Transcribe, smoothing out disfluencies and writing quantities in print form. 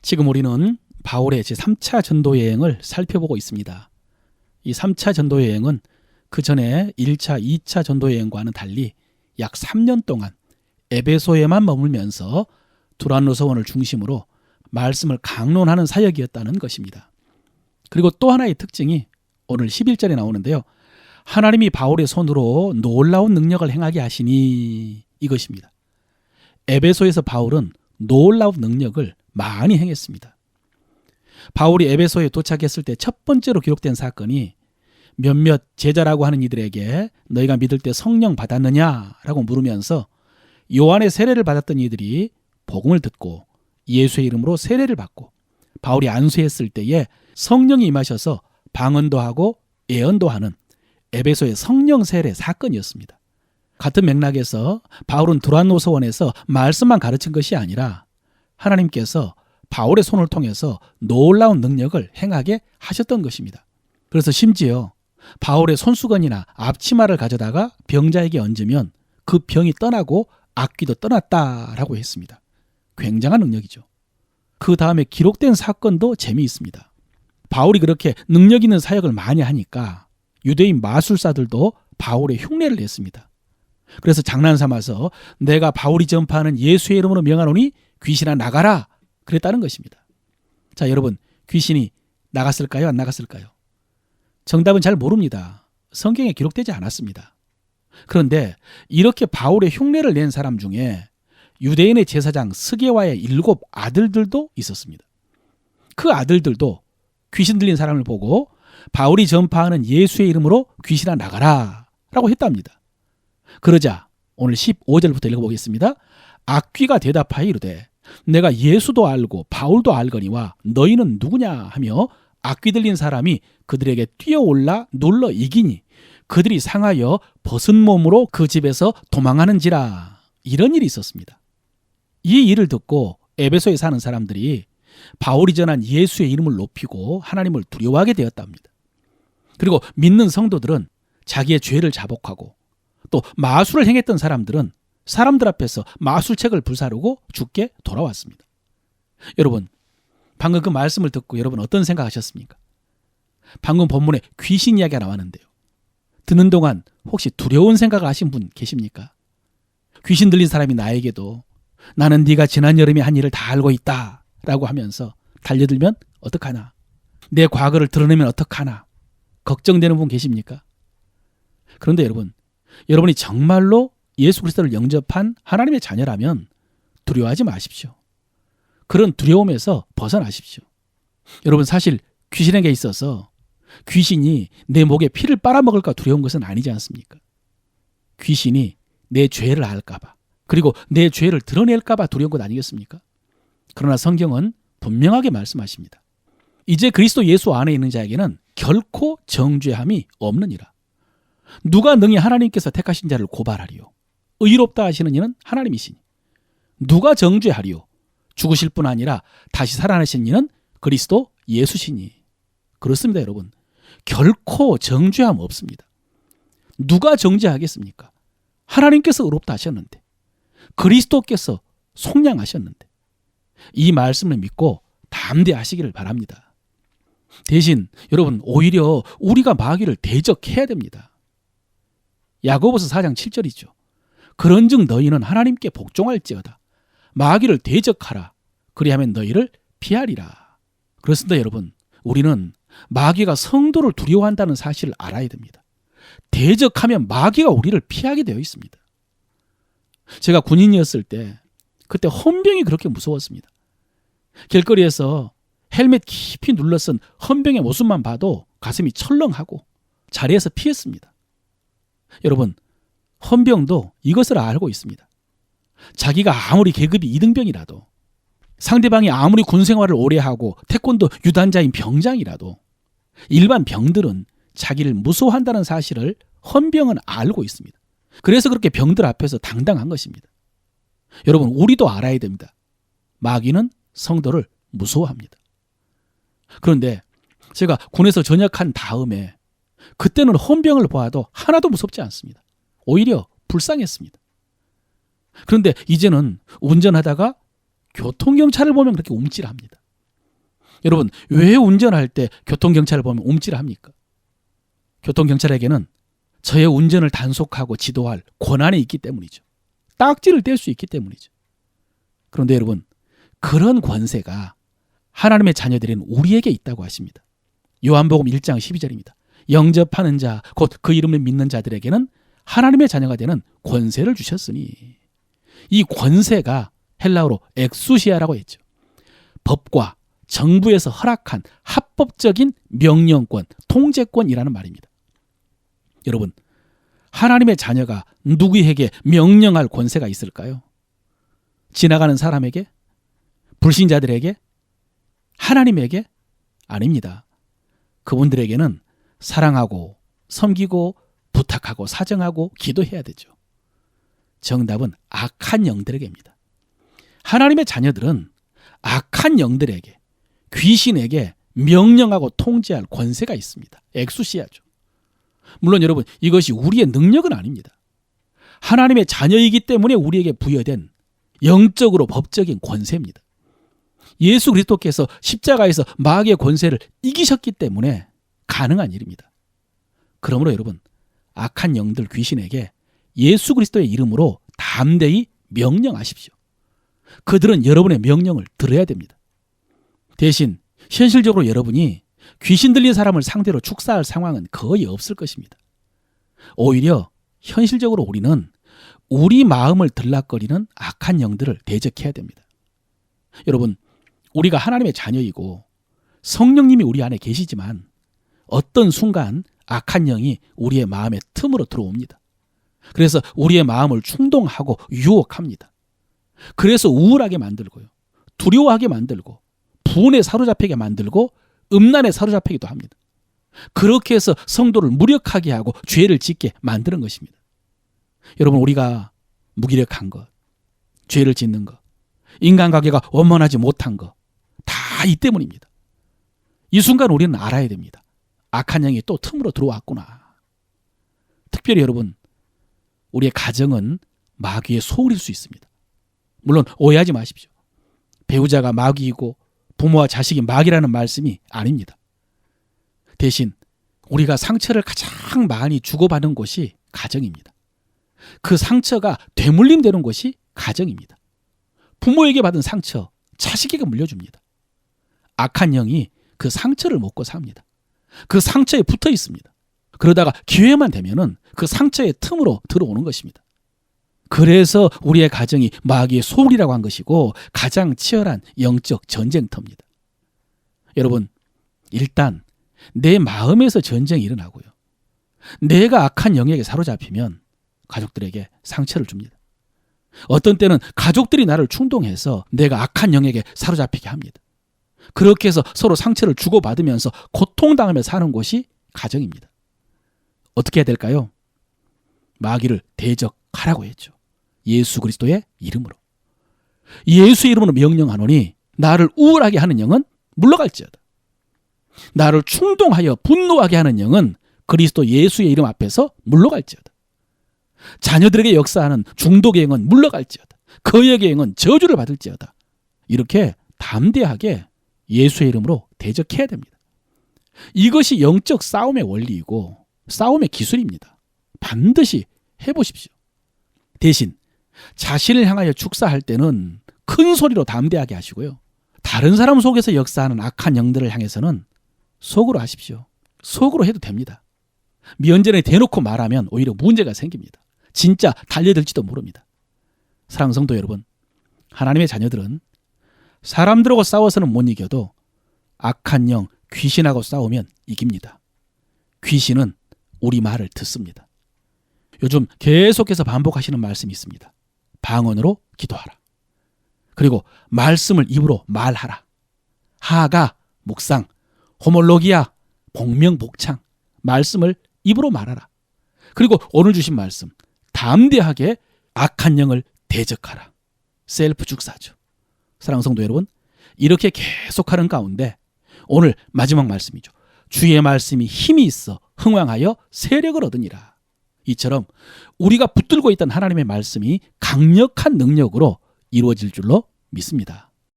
지금 우리는 바울의 제3차 전도 여행을 살펴보고 있습니다. 이 3차 전도 여행은 그 전에 1차, 2차 전도 여행과는 달리 약 3년 동안 에베소에만 머물면서 두란노서원을 중심으로 말씀을 강론하는 사역이었다는 것입니다. 그리고 또 하나의 특징이 오늘 11절에 나오는데요. 하나님이 바울의 손으로 놀라운 능력을 행하게 하시니 이것입니다. 에베소에서 바울은 놀라운 능력을 많이 행했습니다. 바울이 에베소에 도착했을 때 첫 번째로 기록된 사건이 몇몇 제자라고 하는 이들에게 너희가 믿을 때 성령 받았느냐라고 물으면서 요한의 세례를 받았던 이들이 복음을 듣고 예수의 이름으로 세례를 받고 바울이 안수했을 때에 성령이 임하셔서 방언도 하고 예언도 하는 에베소의 성령 세례 사건이었습니다. 같은 맥락에서 바울은 두란노서원에서 말씀만 가르친 것이 아니라 하나님께서 바울의 손을 통해서 놀라운 능력을 행하게 하셨던 것입니다. 그래서 심지어 바울의 손수건이나 앞치마를 가져다가 병자에게 얹으면 그 병이 떠나고 악귀도 떠났다라고 했습니다. 굉장한 능력이죠. 그 다음에 기록된 사건도 재미있습니다. 바울이 그렇게 능력 있는 사역을 많이 하니까 유대인 마술사들도 바울의 흉내를 냈습니다. 그래서 장난삼아서 내가 바울이 전파하는 예수의 이름으로 명하노니 귀신아 나가라 그랬다는 것입니다. 자, 여러분, 귀신이 나갔을까요? 안 나갔을까요? 정답은 잘 모릅니다. 성경에 기록되지 않았습니다. 그런데 이렇게 바울의 흉내를 낸 사람 중에 유대인의 제사장 스게와의 7 아들들도 있었습니다. 그 아들들도 귀신 들린 사람을 보고 바울이 전파하는 예수의 이름으로 귀신아 나가라 라고 했답니다. 그러자 오늘 15절부터 읽어보겠습니다. 악귀가 대답하여 이르되 내가 예수도 알고 바울도 알거니와 너희는 누구냐 하며 악귀 들린 사람이 그들에게 뛰어올라 눌러 이기니 그들이 상하여 벗은 몸으로 그 집에서 도망하는지라. 이런 일이 있었습니다. 이 일을 듣고 에베소에 사는 사람들이 바울이 전한 예수의 이름을 높이고 하나님을 두려워하게 되었답니다. 그리고 믿는 성도들은 자기의 죄를 자복하고 또 마술을 행했던 사람들은 사람들 앞에서 마술책을 불사르고 죽게 돌아왔습니다. 여러분, 방금 그 말씀을 듣고 여러분 어떤 생각하셨습니까? 방금 본문에 귀신 이야기가 나왔는데요. 듣는 동안 혹시 두려운 생각을 하신 분 계십니까? 귀신 들린 사람이 나에게도 나는 네가 지난 여름에 한 일을 다 알고 있다 라고 하면서 달려들면 어떡하나? 내 과거를 드러내면 어떡하나? 걱정되는 분 계십니까? 그런데 여러분, 여러분이 정말로 예수 그리스도를 영접한 하나님의 자녀라면 두려워하지 마십시오. 그런 두려움에서 벗어나십시오. 여러분, 사실 귀신에게 있어서 귀신이 내 목에 피를 빨아먹을까 두려운 것은 아니지 않습니까? 귀신이 내 죄를 알까 봐 그리고 내 죄를 드러낼까 봐 두려운 것 아니겠습니까? 그러나 성경은 분명하게 말씀하십니다. 이제 그리스도 예수 안에 있는 자에게는 결코 정죄함이 없느니라. 누가 능히 하나님께서 택하신 자를 고발하리요? 의롭다 하시는 이는 하나님이시니. 누가 정죄하리요? 죽으실 뿐 아니라 다시 살아나신 이는 그리스도 예수시니. 그렇습니다, 여러분. 결코 정죄함 없습니다. 누가 정죄하겠습니까? 하나님께서 의롭다 하셨는데, 그리스도께서 속량하셨는데, 이 말씀을 믿고 담대하시기를 바랍니다. 대신 여러분, 오히려 우리가 마귀를 대적해야 됩니다. 야고보서 4장 7절이죠. 그런즉 너희는 하나님께 복종할지어다. 마귀를 대적하라. 그리하면 너희를 피하리라. 그렇습니다, 여러분. 우리는 마귀가 성도를 두려워한다는 사실을 알아야 됩니다. 대적하면 마귀가 우리를 피하게 되어 있습니다. 제가 군인이었을 때 그때 헌병이 그렇게 무서웠습니다. 길거리에서 헬멧 깊이 눌러쓴 헌병의 모습만 봐도 가슴이 철렁하고 자리에서 피했습니다. 여러분, 헌병도 이것을 알고 있습니다. 자기가 아무리 계급이 2등병이라도 상대방이 아무리 군생활을 오래 하고 태권도 유단자인 병장이라도 일반 병들은 자기를 무서워한다는 사실을 헌병은 알고 있습니다. 그래서 그렇게 병들 앞에서 당당한 것입니다. 여러분, 우리도 알아야 됩니다. 마귀는 성도를 무서워합니다. 그런데 제가 군에서 전역한 다음에 그때는 헌병을 보아도 하나도 무섭지 않습니다. 오히려 불쌍했습니다. 그런데 이제는 운전하다가 교통경찰을 보면 그렇게 움찔합니다. 여러분, 왜 운전할 때 교통경찰을 보면 움찔합니까? 교통경찰에게는 저의 운전을 단속하고 지도할 권한이 있기 때문이죠. 딱지를 뗄 수 있기 때문이죠. 그런데 여러분, 그런 권세가 하나님의 자녀들인 우리에게 있다고 하십니다. 요한복음 1장 12절입니다. 영접하는 자, 곧 그 이름을 믿는 자들에게는 하나님의 자녀가 되는 권세를 주셨으니, 이 권세가 헬라어로 엑수시아라고 했죠. 법과 정부에서 허락한 합법적인 명령권, 통제권이라는 말입니다. 여러분, 하나님의 자녀가 누구에게 명령할 권세가 있을까요? 지나가는 사람에게? 불신자들에게? 하나님에게? 아닙니다. 그분들에게는 사랑하고 섬기고 부탁하고 사정하고 기도해야 되죠. 정답은 악한 영들에게입니다. 하나님의 자녀들은 악한 영들에게, 귀신에게 명령하고 통제할 권세가 있습니다. 엑수시아죠. 물론 여러분, 이것이 우리의 능력은 아닙니다. 하나님의 자녀이기 때문에 우리에게 부여된 영적으로 법적인 권세입니다. 예수 그리스도께서 십자가에서 마귀의 권세를 이기셨기 때문에 가능한 일입니다. 그러므로 여러분, 악한 영들, 귀신에게 예수 그리스도의 이름으로 담대히 명령하십시오. 그들은 여러분의 명령을 들어야 됩니다. 대신 현실적으로 여러분이 귀신 들린 사람을 상대로 축사할 상황은 거의 없을 것입니다. 오히려 현실적으로 우리는 우리 마음을 들락거리는 악한 영들을 대적해야 됩니다. 여러분, 우리가 하나님의 자녀이고 성령님이 우리 안에 계시지만 어떤 순간 악한 영이 우리의 마음의 틈으로 들어옵니다. 그래서 우리의 마음을 충동하고 유혹합니다. 그래서 우울하게 만들고요, 두려워하게 만들고, 분에 사로잡히게 만들고, 음란에 사로잡히기도 합니다. 그렇게 해서 성도를 무력하게 하고 죄를 짓게 만드는 것입니다. 여러분, 우리가 무기력한 것, 죄를 짓는 것, 인간관계가 원만하지 못한 것, 다 이 때문입니다. 이 순간 우리는 알아야 됩니다. 악한 영이 또 틈으로 들어왔구나. 특별히 여러분, 우리의 가정은 마귀의 소울일 수 있습니다. 물론 오해하지 마십시오. 배우자가 마귀이고 부모와 자식이 마귀라는 말씀이 아닙니다. 대신 우리가 상처를 가장 많이 주고받는 곳이 가정입니다. 그 상처가 되물림되는 곳이 가정입니다. 부모에게 받은 상처, 자식에게 물려줍니다. 악한 영이 그 상처를 먹고 삽니다. 그 상처에 붙어 있습니다. 그러다가 기회만 되면은 그 상처의 틈으로 들어오는 것입니다. 그래서 우리의 가정이 마귀의 소울이라고 한 것이고 가장 치열한 영적 전쟁터입니다. 여러분, 일단 내 마음에서 전쟁이 일어나고요, 내가 악한 영에게 사로잡히면 가족들에게 상처를 줍니다. 어떤 때는 가족들이 나를 충동해서 내가 악한 영에게 사로잡히게 합니다. 그렇게 해서 서로 상처를 주고받으면서 고통당하며 사는 곳이 가정입니다. 어떻게 해야 될까요? 마귀를 대적하라고 했죠. 예수 그리스도의 이름으로. 예수의 이름으로 명령하노니 나를 우울하게 하는 영은 물러갈지어다. 나를 충동하여 분노하게 하는 영은 그리스도 예수의 이름 앞에서 물러갈지어다. 자녀들에게 역사하는 중독의 영은 물러갈지어다. 거역의 영은 저주를 받을지어다. 이렇게 담대하게 예수의 이름으로 대적해야 됩니다. 이것이 영적 싸움의 원리이고 싸움의 기술입니다. 반드시 해보십시오. 대신 자신을 향하여 축사할 때는 큰 소리로 담대하게 하시고요, 다른 사람 속에서 역사하는 악한 영들을 향해서는 속으로 하십시오. 속으로 해도 됩니다. 면전에 대놓고 말하면 오히려 문제가 생깁니다. 진짜 달려들지도 모릅니다. 사랑하는 성도 여러분, 하나님의 자녀들은 사람들하고 싸워서는 못 이겨도 악한 영, 귀신하고 싸우면 이깁니다. 귀신은 우리 말을 듣습니다. 요즘 계속해서 반복하시는 말씀이 있습니다. 방언으로 기도하라. 그리고 말씀을 입으로 말하라. 하가, 묵상, 호몰로기야, 복명복창, 말씀을 입으로 말하라. 그리고 오늘 주신 말씀, 담대하게 악한 영을 대적하라. 셀프 축사죠. 사랑하는 성도 여러분, 이렇게 계속하는 가운데 오늘 마지막 말씀이죠. 주의 말씀이 힘이 있어 흥왕하여 세력을 얻으니라. 이처럼 우리가 붙들고 있던 하나님의 말씀이 강력한 능력으로 이루어질 줄로 믿습니다.